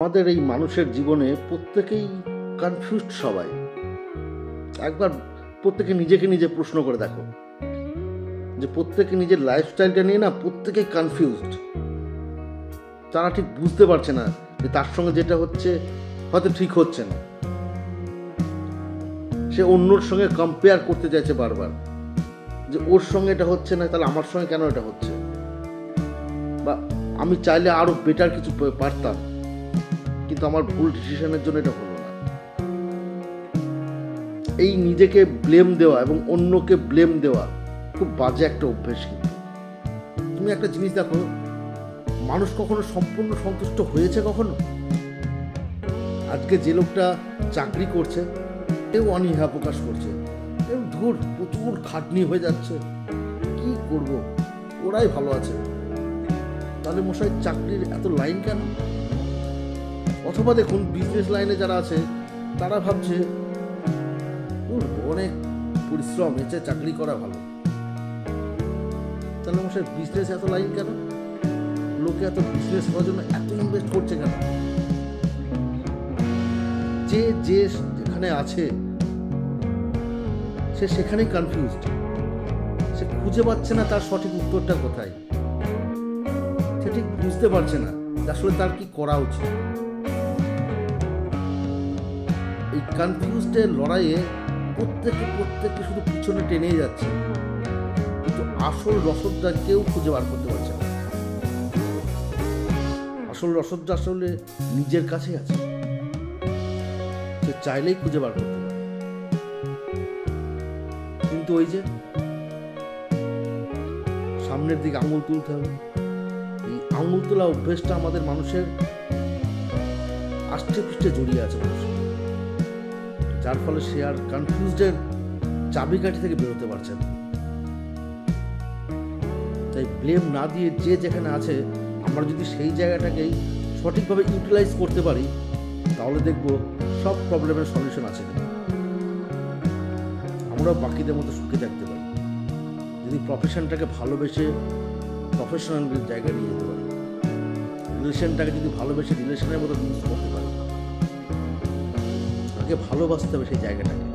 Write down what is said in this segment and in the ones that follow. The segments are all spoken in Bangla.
আমাদের এই মানুষের জীবনে প্রত্যেকেই কনফিউজড। সবাই একবার প্রত্যেকে নিজেকে নিজে প্রশ্ন করে দেখো যে প্রত্যেকে নিজের লাইফস্টাইলটা নিয়ে না প্রত্যেকেই কনফিউজড। তারা ঠিক বুঝতে পারছে না যে তার সঙ্গে যেটা হচ্ছে হয়তো ঠিক হচ্ছে না। সে অন্যর সঙ্গে কম্পেয়ার করতে চাইছে বারবার, যে ওর সঙ্গে এটা হচ্ছে না, তাহলে আমার সঙ্গে কেন এটা হচ্ছে, বা আমি চাইলে আরো বেটার কিছু পারতাম, কিন্তু আমার ভুল ডিসিশনের জন্য এটা হলো না। এই নিজেকে ব্লেম দেওয়া এবং অন্যকে ব্লেম দেওয়া খুব বাজে একটা অভ্যেস। কিন্তু তুমি একটা জিনিস দেখো, মানুষ কখনো সম্পূর্ণ সন্তুষ্ট হয়েছে কখনো? আজকে যে লোকটা চাকরি করছে কেউ অনীহা প্রকাশ করছে, কেউ ধুর প্রচুর খাটনি হয়ে যাচ্ছে, কি করব, ওরাই ভালো আছে। তাহলে মশাই চাকরির এত লাইন কেন? অথবা দেখুন বিজনেস লাইনে যারা আছে তারা ভাবছে অনেক পরিশ্রম, এসে চাকরি করা ভালো। তাহলে মশাই বিজনেস এত লাইন কেন? লোকে এত বিজনেস করার জন্য এত ইনভেস্ট করছে কেন? যে যেখানে আছে সে সেখানেই কনফিউজড। সে খুঁজে পাচ্ছে না তার সঠিক উত্তরটা কোথায়। সে ঠিক বুঝতে পারছে না আসলে তার কি করা উচিত। এই কনফিউজডের লড়াইয়ে প্রত্যেকে শুধু পিছনে টেনে যাচ্ছে, কিন্তু আসল রসদটা কেউ খুঁজে বার করতে পারছে না। আসল রসদটা আসলে নিজের কাছেই আছে, সে চাইলেই খুঁজে বার করতে পারে। কিন্তু ওই যে সামনের দিকে আঙুল তুলতে হবে, এই আঙুল তোলা অভ্যেসটা আমাদের মানুষের আষ্টে পৃষ্ঠে জড়িয়ে আছে মানুষের, যার ফলে সে আর কনফিউজডের চাবিকাঠি থেকে বেরোতে পারছে না। তাই ব্লেম না দিয়ে যে যেখানে আছে আমরা যদি সেই জায়গাটাকেই সঠিকভাবে ইউটিলাইজ করতে পারি, তাহলে দেখবো সব প্রবলেমের সলিউশন আছে। আমরা বাকিদের মতো সুখে থাকতে পারি যদি প্রফেশনটাকে ভালোবেসে প্রফেশনাল জায়গায় নিয়ে যেতে পারি, রিলেশনটাকে যদি ভালোবেসে রিলেশনের মতো ইউজ করতে পারি। আগে ভালোবাসতে হবে সেই জায়গাটাকে।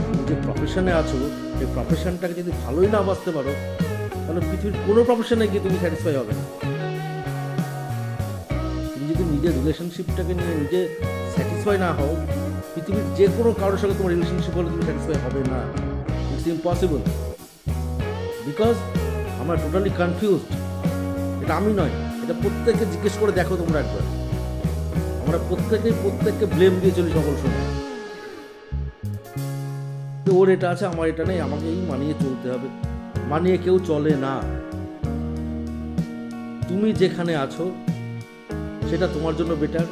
তুমি যে প্রফেশনে আছো সেই প্রফেশনটাকে যদি ভালোই না বাসতে পারো, তাহলে পৃথিবীর কোনো প্রফেশনে গিয়ে তুমি স্যাটিসফাই হবে না। তুমি যদি নিজের রিলেশনশিপটাকে নিয়ে নিজে স্যাটিসফাই না হও, পৃথিবীর যে কোনো কারোর সঙ্গে তোমার রিলেশনশিপ হলে তুমি স্যাটিসফাই হবে না। ইটস ইম্পসিবল, বিকজ আমরা টোটালি কনফিউজড। এটা আমি নয়, এটা প্রত্যেককে জিজ্ঞেস করে দেখো তোমরা একবার। আমরা প্রত্যেককে ব্লেম দিয়ে চলি সকল সময়। ওর এটা আছে, আমার এটা নেই, আমাকে এই মানিয়ে চলতে হবে। মানিয়ে কেউ চলে না। তুমি যেখানে আছো সেটা তোমার জন্য বেটার,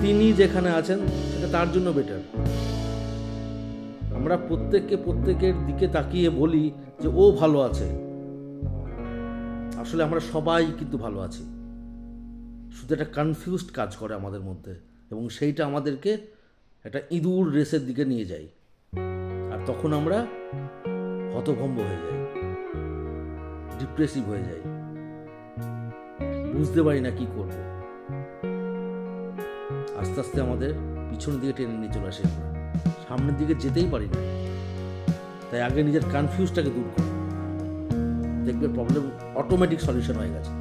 তিনি যেখানে আছেন সেটা তার জন্য বেটার। আমরা প্রত্যেকের দিকে তাকিয়ে বলি যে ও ভালো আছে, আসলে আমরা সবাই কিন্তু ভালো আছি। শুধু একটা কনফিউজড কাজ করে আমাদের মধ্যে, এবং সেইটা আমাদেরকে একটা ইঁদুর রেসের দিকে নিয়ে যায়। আর তখন আমরা হতভম্ব হয়ে যাই, ডিপ্রেসিভ হয়ে যাই, বুঝতে পারি না কি করব। আস্তে আস্তে আমাদের পিছনের দিকে টেনে নিয়ে চলে আসে, সামনের দিকে যেতেই পারি না। তাই আগে নিজের কনফিউজটাকে দূর করো, দেখবে প্রবলেম অটোমেটিক সলিউশন হয়ে গেছে।